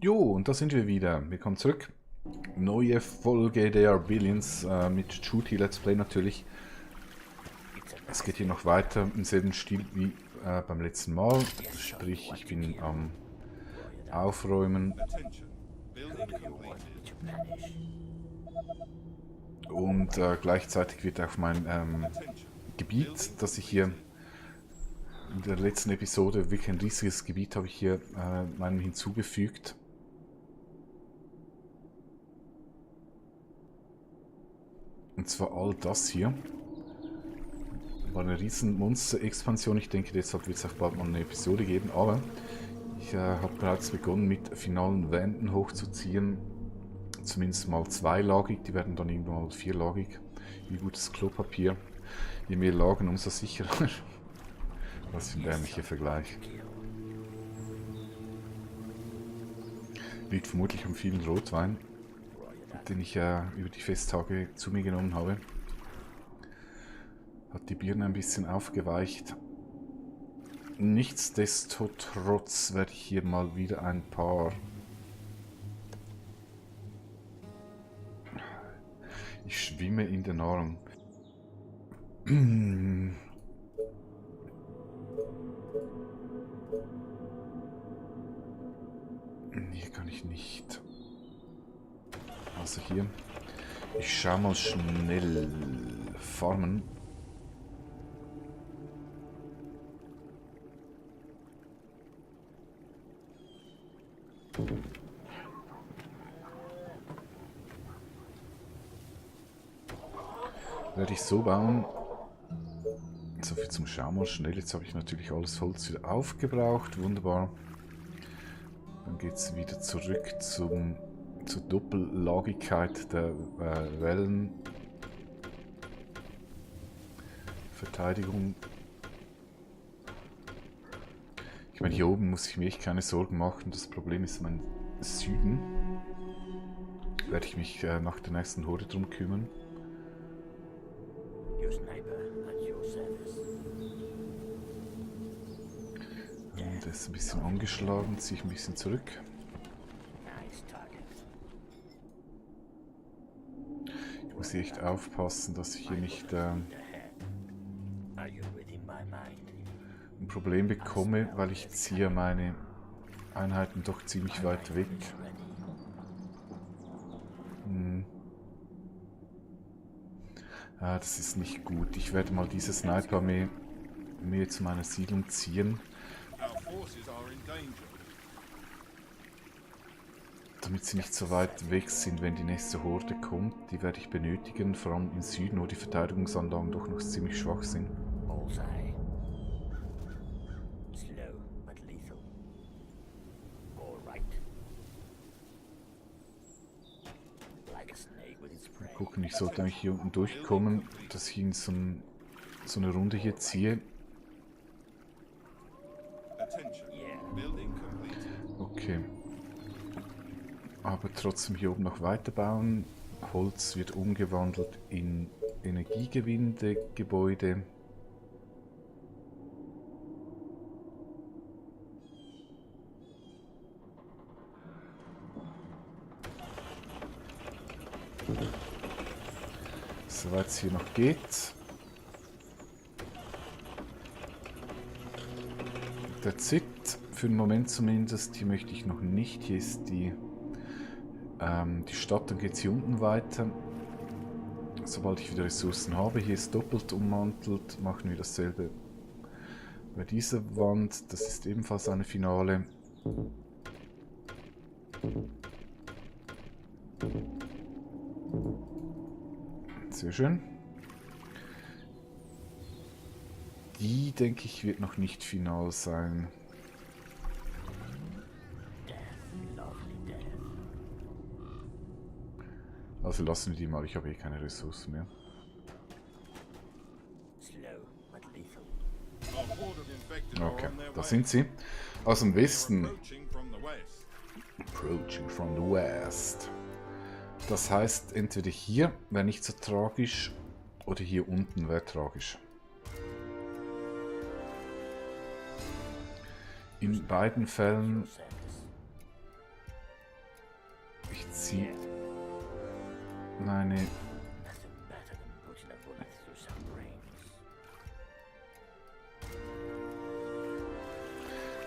Jo, und da sind wir wieder. Willkommen zurück. Neue Folge der Billions mit Shooty Let's Play natürlich. Es geht hier noch weiter im selben Stil wie beim letzten Mal. Sprich, ich bin am Aufräumen und gleichzeitig wird auch mein Gebiet, das ich hier in der letzten Episode, wirklich ein riesiges Gebiet habe ich hier meinem hinzugefügt. Und zwar all das hier. War eine riesen Monster-Expansion. Ich denke, deshalb wird es auch bald mal eine Episode geben. Aber ich habe bereits begonnen mit finalen Wänden hochzuziehen. Zumindest mal zweilagig. Die werden dann irgendwann mal vierlagig. Wie gutes Klopapier. Je mehr Lagen, umso sicherer. Was für ein dämlicher Vergleich. Liegt vermutlich am vielen Rotwein, den ich über die Festtage zu mir genommen habe. Hat die Birne ein bisschen aufgeweicht. Nichtsdestotrotz werde ich hier mal wieder ein paar... Ich schwimme in der Nahrung. Hier kann ich nicht. Also hier. Ich schaue mal schnell farmen. Werde ich so bauen. So viel zum Schauen mal schnell. Jetzt habe ich natürlich alles Holz wieder aufgebraucht. Wunderbar. Dann geht es wieder zurück zur Doppellagigkeit der Wellen. Verteidigung. Ich meine, hier oben muss ich mir echt keine Sorgen machen. Das Problem ist mein Süden. Werde ich mich nach der nächsten Horde drum kümmern. Der ist ein bisschen angeschlagen, ziehe ich ein bisschen zurück. Ich muss hier echt aufpassen, dass ich hier nicht ein Problem bekomme, weil ich ziehe meine Einheiten doch ziemlich weit weg. Das ist nicht gut. Ich werde mal diese Sniper-Armee mehr zu meiner Siedlung ziehen. Damit sie nicht so weit weg sind, wenn die nächste Horde kommt. Die werde ich benötigen, vor allem im Süden, wo die Verteidigungsanlagen doch noch ziemlich schwach sind. Mal gucken, ich sollte eigentlich hier unten durchkommen, dass ich in so eine Runde hier ziehe. Okay. Aber trotzdem hier oben noch weiterbauen. Holz wird umgewandelt in energiegewinnende Gebäude. Soweit es hier noch geht. That's it. Für den Moment zumindest. Hier möchte ich noch nicht. Hier ist die Stadt, dann geht es hier unten weiter. Sobald ich wieder Ressourcen habe. Hier ist doppelt ummantelt. Machen wir dasselbe bei dieser Wand. Das ist ebenfalls eine Finale. Sehr schön. Die, denke ich, wird noch nicht final sein. Also lassen wir die mal, ich habe eh keine Ressourcen mehr. Okay, da sind sie. Aus dem Westen. Approaching from the west. Das heißt, entweder hier wäre nicht so tragisch, oder hier unten wäre tragisch. In beiden Fällen Ich ziehe meine...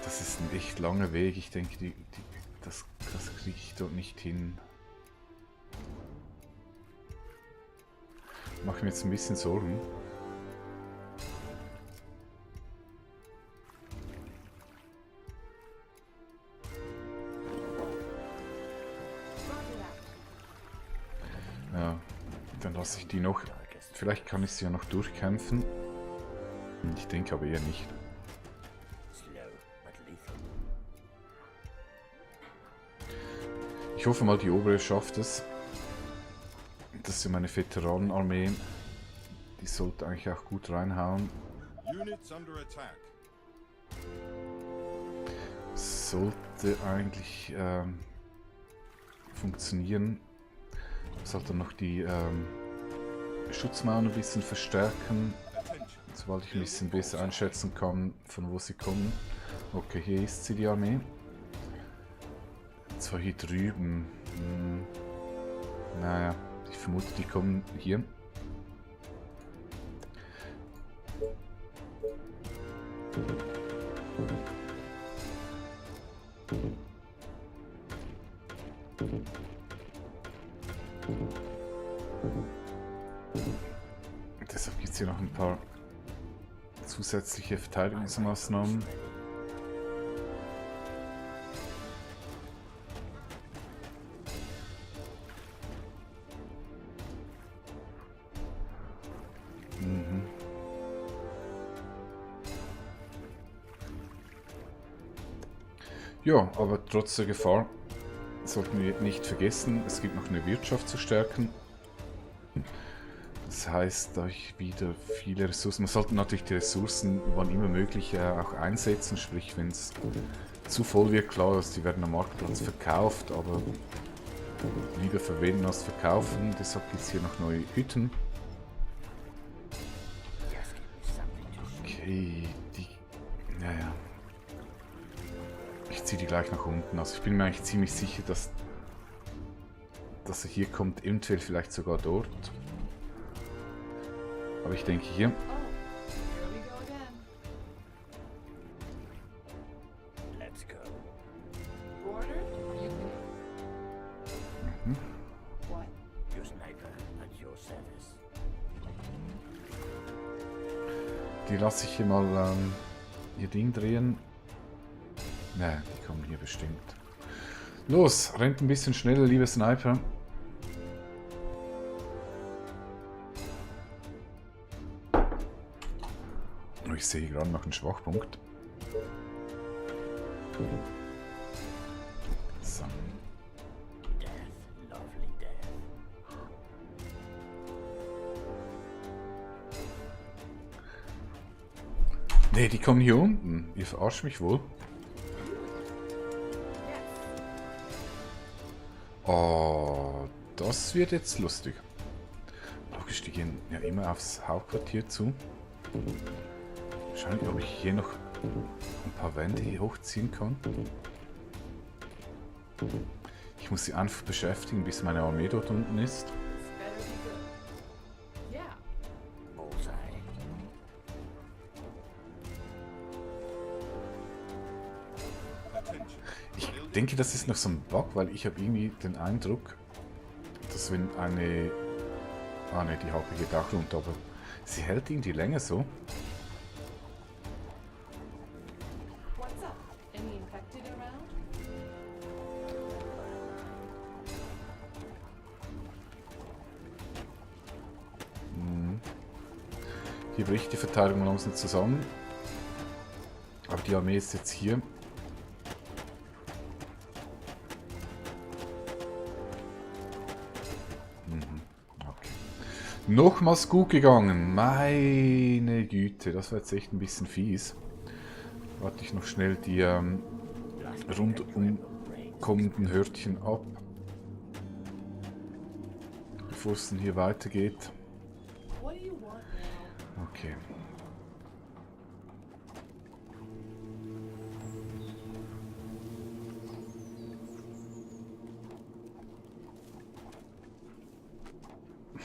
Das ist ein echt langer Weg. Ich denke, das kriege ich dort nicht hin. Mache mir jetzt ein bisschen Sorgen. Ja, dann lasse ich die noch. Vielleicht kann ich sie ja noch durchkämpfen. Ich denke aber eher nicht. Ich hoffe mal, die obere schafft es. Das ist ja meine Veteranenarmee. Die sollte eigentlich auch gut reinhauen. Sollte eigentlich funktionieren. Ich sollte noch die Schutzmauern ein bisschen verstärken. Sobald ich ein bisschen besser einschätzen kann, von wo sie kommen. Okay, hier ist sie, die Armee. Zwar hier drüben. Naja, ich vermute, die kommen hier. Deshalb gibt es hier noch ein paar zusätzliche Verteidigungsmaßnahmen. Ja, aber trotz der Gefahr sollten wir nicht vergessen, es gibt noch eine Wirtschaft zu stärken. Das heißt, da ich wieder viele Ressourcen... Man sollte natürlich die Ressourcen, wann immer möglich, auch einsetzen. Sprich, wenn es zu voll wird, klar, dass die werden am Marktplatz verkauft, aber lieber verwenden als verkaufen. Deshalb gibt es hier noch neue Hütten. Okay, die... Naja. Ich ziehe die gleich nach unten. Also ich bin mir eigentlich ziemlich sicher, dass er hier kommt, eventuell vielleicht sogar dort. Aber ich denke hier. Die lasse ich hier mal ihr Ding drehen. Ne, die kommen hier bestimmt. Los, rennt ein bisschen schneller, liebe Sniper. Oh, ich sehe gerade noch einen Schwachpunkt. So. Ne, die kommen hier unten. Ihr verarscht mich wohl. Oh, das wird jetzt lustig. Logisch, die gehen ja immer aufs Hauptquartier zu. Schauen, ob ich hier noch ein paar Wände hier hochziehen kann. Ich muss sie einfach beschäftigen, bis meine Armee dort unten ist. Ich denke, das ist noch so ein Bug, weil ich habe irgendwie den Eindruck, dass wenn eine... Ah ne, die HP geht auch runter, aber sie hält irgendwie länger so. Hier bricht die Verteidigung langsam zusammen. Aber die Armee ist jetzt hier. Okay. Nochmals gut gegangen. Meine Güte, das war jetzt echt ein bisschen fies. Warte ich noch schnell die rundum kommenden Hörtchen ab. Bevor es dann hier weitergeht. Okay.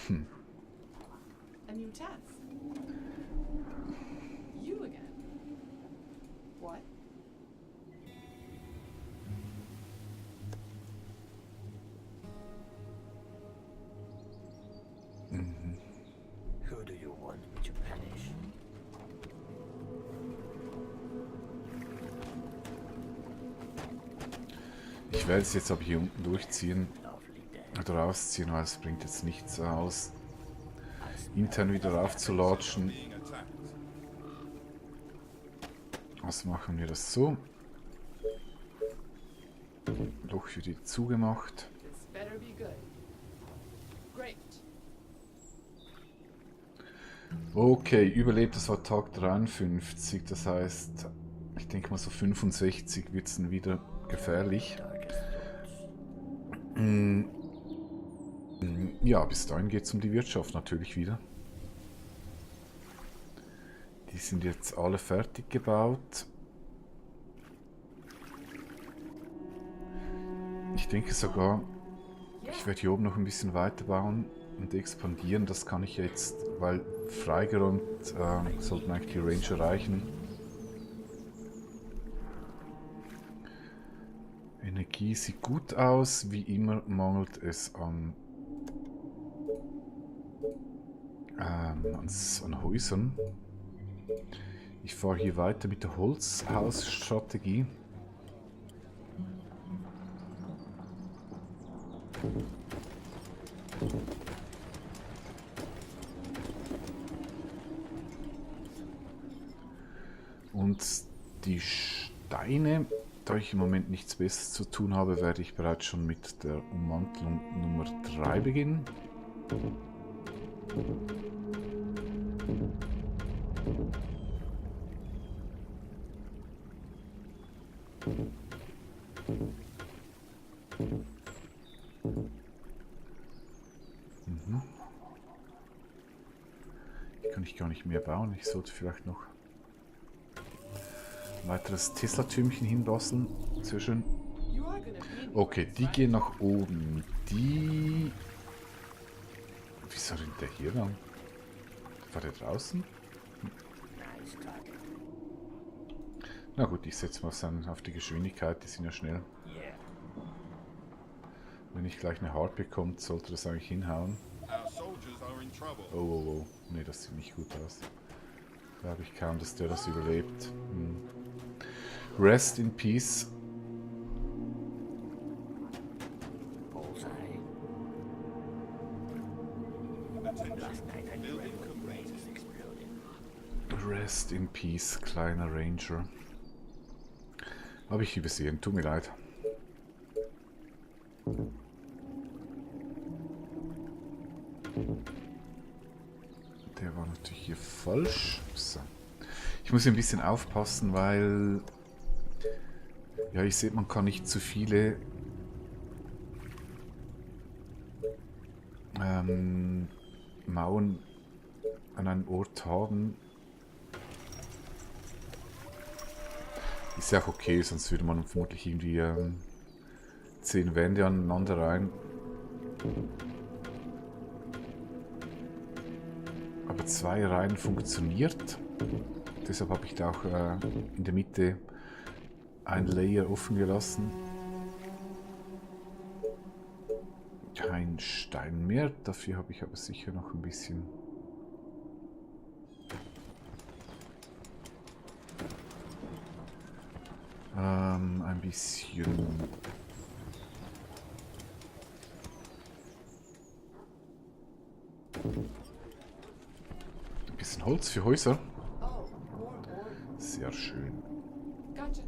A new task. You again. What? Who do you want me to punish? Ich werde es jetzt aber hier unten durchziehen Lovely day. oder rausziehen, weil es bringt jetzt nichts aus, intern wieder raufzulatschen. Also machen wir das so. Loch wieder zugemacht. This better be good. Great. Okay, überlebt, das war Tag 53, das heißt, ich denke mal so 65 wird es dann wieder gefährlich. Ja, bis dahin geht es um die Wirtschaft natürlich wieder. Die sind jetzt alle fertig gebaut. Ich denke sogar, ich werde hier oben noch ein bisschen weiter bauen und expandieren. Das kann ich jetzt, weil freigeräumt sollten eigentlich die Range erreichen. Energie sieht gut aus, wie immer mangelt es an Häusern. Ich fahre hier weiter mit der Holzhausstrategie. Und die Steine, da ich im Moment nichts Besseres zu tun habe, werde ich bereits schon mit der Ummantelung Nummer 3 beginnen. Hier kann ich gar nicht mehr bauen. Ich sollte vielleicht noch ein weiteres Tesla-Türmchen hinbasteln. Sehr schön. You are gonna be Okay, die gehen nach oben. Die... Wieso rennt der hier lang? War der draußen? Nice talking. Na gut, ich setze mal auf die Geschwindigkeit. Die sind ja schnell. Yeah. Wenn ich gleich eine Harpy kommt, sollte das eigentlich hinhauen. Our soldiers are in trouble. Oh, oh, oh. Nee, das sieht nicht gut aus. Glaube ich kaum, dass der das überlebt. Rest in Peace. Bullseye. Last night I knew everyone brains was exploding. Rest in Peace, kleiner Ranger. Habe ich übersehen, tut mir leid. Der war natürlich hier falsch. So. Ich muss hier ein bisschen aufpassen, weil... Ja, ich sehe, man kann nicht zu viele... Mauern an einem Ort haben. Ist ja auch okay, sonst würde man vermutlich irgendwie 10 Wände aneinander rein. Aber 2 Reihen funktioniert. Deshalb habe ich da auch in der Mitte ein Layer offen gelassen. Kein Stein mehr, dafür habe ich aber sicher noch ein bisschen. Ein bisschen. Ein bisschen Holz für Häuser. Oh, more ore. Sehr schön. Gotcha.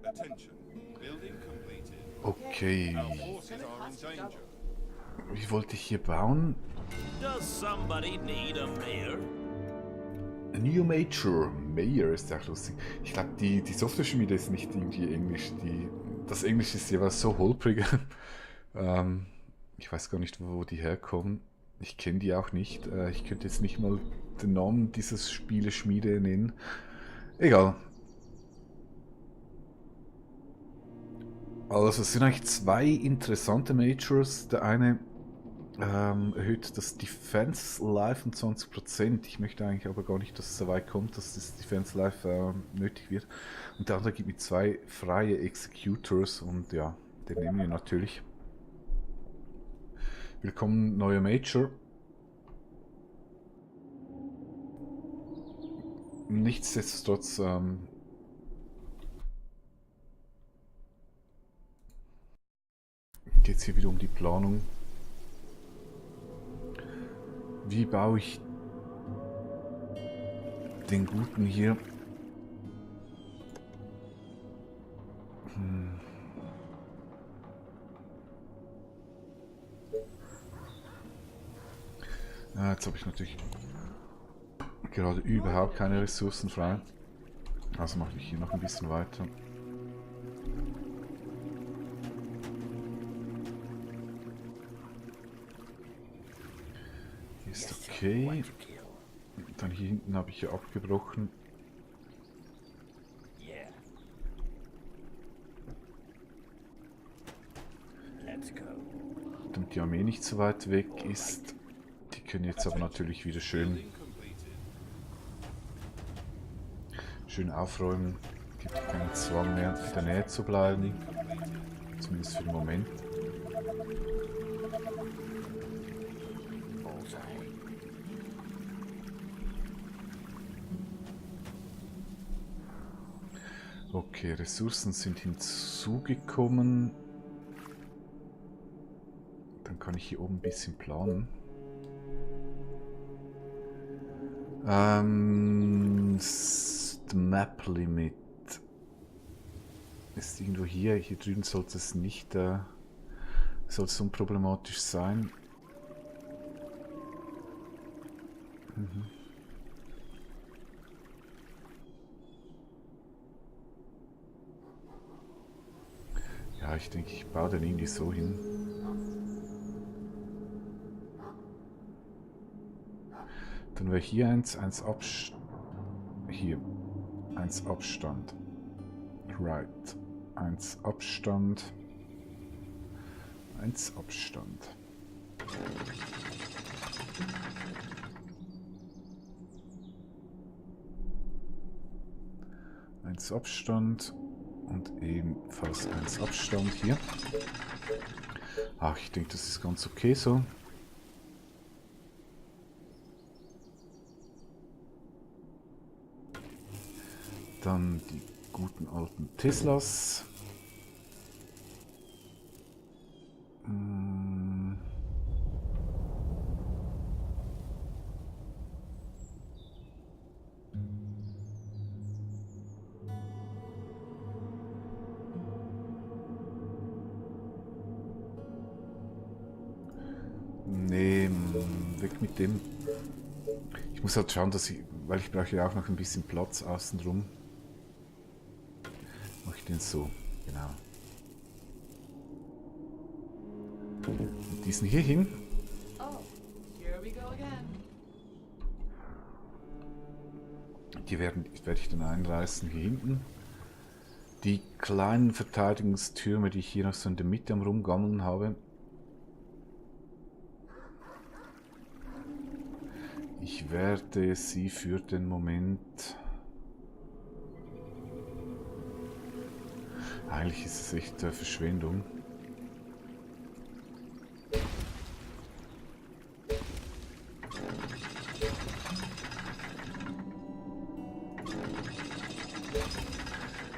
Attention. Building completed. Okay. Our forces are in danger. Wie wollte ich hier bauen? Does somebody need a mayor? A New Major. Mayor ist ja auch lustig. Ich glaube, die Software-Schmiede ist nicht irgendwie Englisch. Das Englisch ist jeweils so holprig. Ich weiß gar nicht, wo die herkommen. Ich kenne die auch nicht. Ich könnte jetzt nicht mal den Namen dieses Spieleschmiede nennen. Egal. Also es sind eigentlich 2 interessante Majors. Der eine erhöht das Defense Life um 20%. Ich möchte eigentlich aber gar nicht, dass es so weit kommt, dass das Defense Life nötig wird. Und der andere gibt mir 2 freie Executors und ja, den nehmen wir natürlich. Willkommen, neuer Major. Nichtsdestotrotz geht es hier wieder um die Planung. Wie baue ich den Guten hier? Jetzt habe ich natürlich gerade überhaupt keine Ressourcen frei. Also mache ich hier noch ein bisschen weiter. Ist okay. Dann hier hinten habe ich ja abgebrochen. Yeah. Let's go. Damit die Armee nicht so weit weg ist. Die können jetzt aber natürlich wieder schön aufräumen. Gibt keinen Zwang mehr, in der Nähe zu bleiben. Zumindest für den Moment. Bullseye. Okay, Ressourcen sind hinzugekommen. Dann kann ich hier oben ein bisschen planen. Das Map Limit ist irgendwo hier. Hier drüben sollte es nicht sollte es unproblematisch sein. Ja, ich denke, ich baue den irgendwie so hin. Dann wäre hier eins Abstand. Hier. 1 Abstand. Right. 1 Abstand. 1 Abstand. Eins Abstand und ebenfalls 1 Abstand hier. Ach, ich denke, das ist ganz okay so. Dann die guten alten Teslas. Nee, weg mit dem. Ich muss halt schauen, dass ich, weil ich brauche ja auch noch ein bisschen Platz außen drum. Mache ich den so, genau. Und diesen hier hin. Oh, here we go again. Die werde ich dann einreißen hier hinten. Die kleinen Verteidigungstürme, die ich hier noch so in der Mitte am Rumgammeln habe. Ich werde sie für den Moment... Eigentlich ist es echt Verschwendung.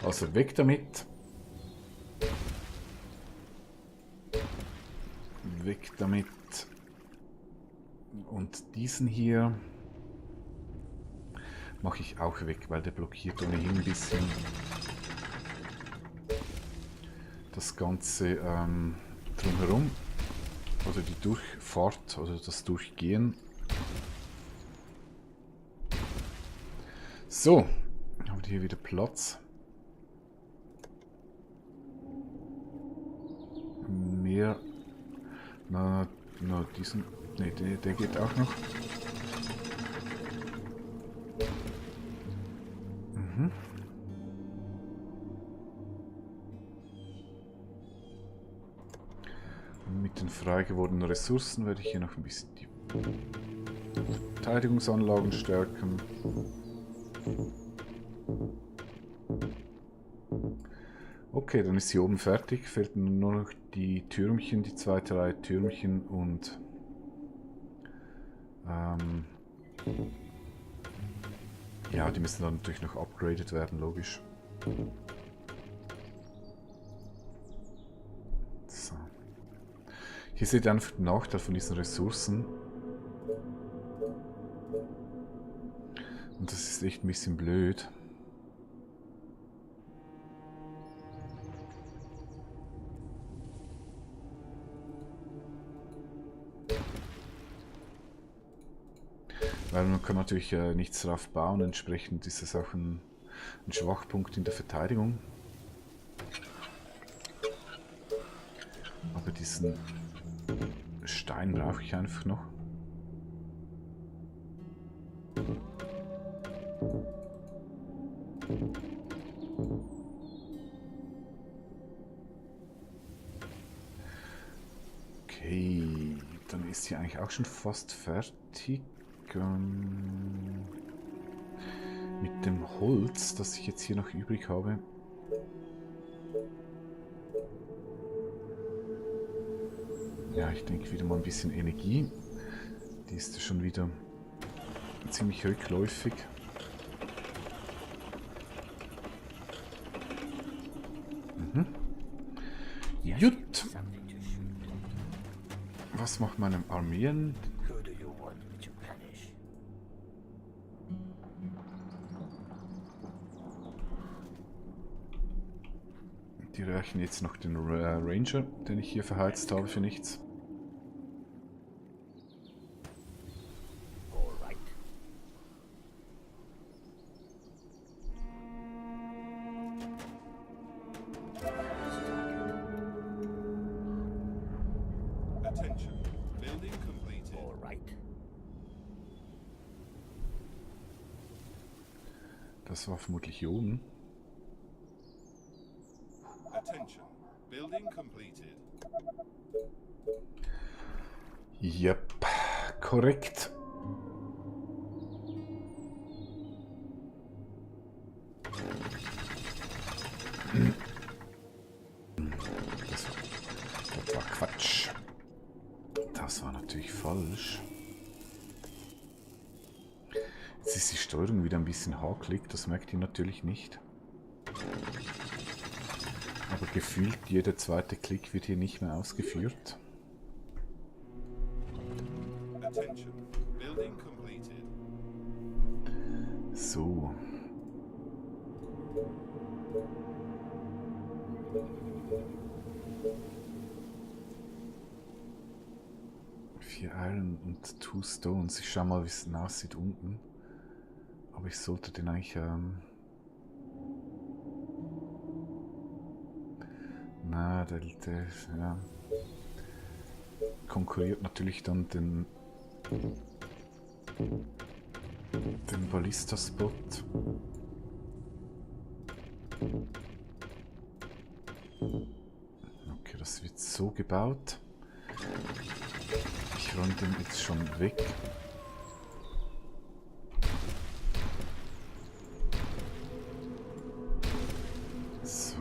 Also weg damit. Weg damit. Und diesen hier mache ich auch weg, weil der blockiert ohnehin ein bisschen das Ganze drumherum. Oder die Durchfahrt, oder das Durchgehen. So, haben wir hier wieder Platz. Mehr. Na diesen. Ne, der geht auch noch. Und mit Mit den frei gewordenen Ressourcen werde ich hier noch ein bisschen die Verteidigungsanlagen stärken. Okay, dann ist hier oben fertig. Fehlt nur noch die Türmchen, die zweite Reihe Türmchen und ja, die müssen dann natürlich noch upgraded werden, logisch. So. Hier seht ihr einfach den Nachteil von diesen Ressourcen. Und das ist echt ein bisschen blöd. Weil man kann natürlich nichts drauf bauen, entsprechend ist es auch ein Schwachpunkt in der Verteidigung. Aber diesen Stein brauche ich einfach noch. Okay, dann ist sie eigentlich auch schon fast fertig. Mit dem Holz, das ich jetzt hier noch übrig habe. Ja, ich denke wieder mal ein bisschen Energie. Die ist schon wieder ziemlich rückläufig. Gut. Was macht meine Armeen? Who do you want me to punish? Die rächen jetzt noch den Ranger, den ich hier verheizt habe für nichts. All right. Attention. Building completed. All right. Das war vermutlich hier oben. Attention. Building completed. Yep, korrekt. Das war Quatsch. Das war natürlich falsch. Jetzt ist die Steuerung wieder ein bisschen hakelig, das merkt ihr natürlich nicht. Aber gefühlt jeder zweite Klick wird hier nicht mehr ausgeführt. Attention. Building completed. So. Vier Iron und 2 Stones. Ich schau mal, wie es aussieht unten. Aber ich sollte den eigentlich... Na, der ja, konkurriert natürlich dann den Ballista-Spot. Okay, das wird so gebaut. Ich räume den jetzt schon weg. So.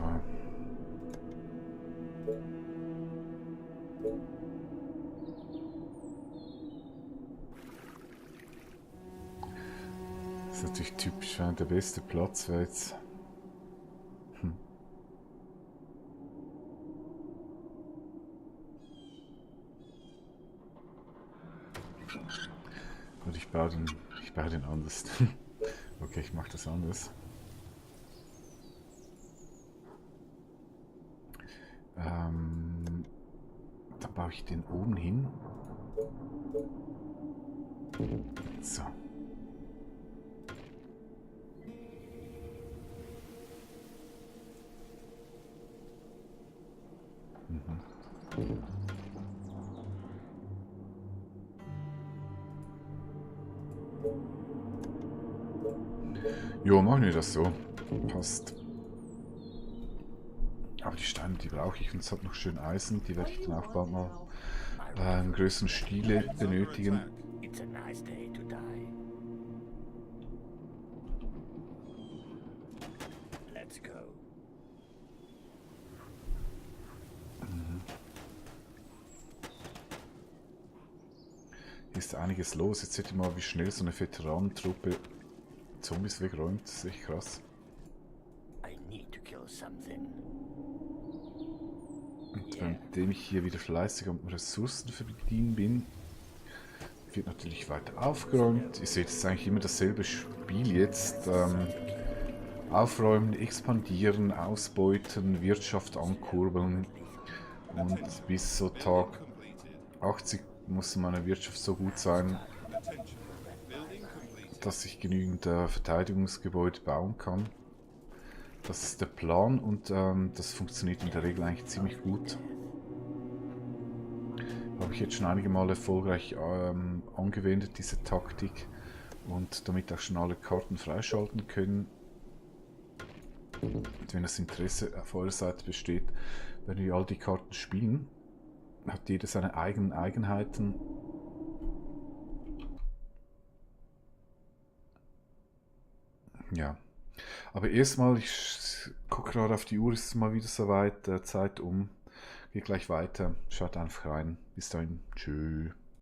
Das ist natürlich typisch, der beste Platz wäre jetzt. Und ich baue den anders. Okay, ich mache das anders. Dann baue ich den oben hin. So. Jo, machen wir das so. Passt. Aber Aber die Steine, die brauche ich und es hat noch schön Eisen, die werde ich dann auch bald mal im größeren Stile benötigen. It's a nice day to die. Let's go. Hier ist einiges los. Jetzt seht ihr mal, wie schnell so eine Veteranentruppe Zombies wegräumt. Das ist echt krass. I need to kill something. Und währenddem ich hier wieder fleißig am Ressourcen verdienen bin, wird natürlich weiter aufgeräumt. Ihr seht, es ist eigentlich immer dasselbe Spiel jetzt. Aufräumen, expandieren, ausbeuten, Wirtschaft ankurbeln. Und bis so Tag 80 muss meine Wirtschaft so gut sein, dass ich genügend Verteidigungsgebäude bauen kann. Das ist der Plan und das funktioniert in der Regel eigentlich ziemlich gut. Habe ich jetzt schon einige Mal erfolgreich angewendet, diese Taktik, und damit auch schon alle Karten freischalten können. Und wenn das Interesse auf eurer Seite besteht, wenn wir all die Karten spielen, hat jeder seine eigenen Eigenheiten. Ja, aber erstmal, ich gucke gerade auf die Uhr, ist es mal wieder soweit, Zeit um, geht gleich weiter, schaut einfach rein, bis dahin, tschüss.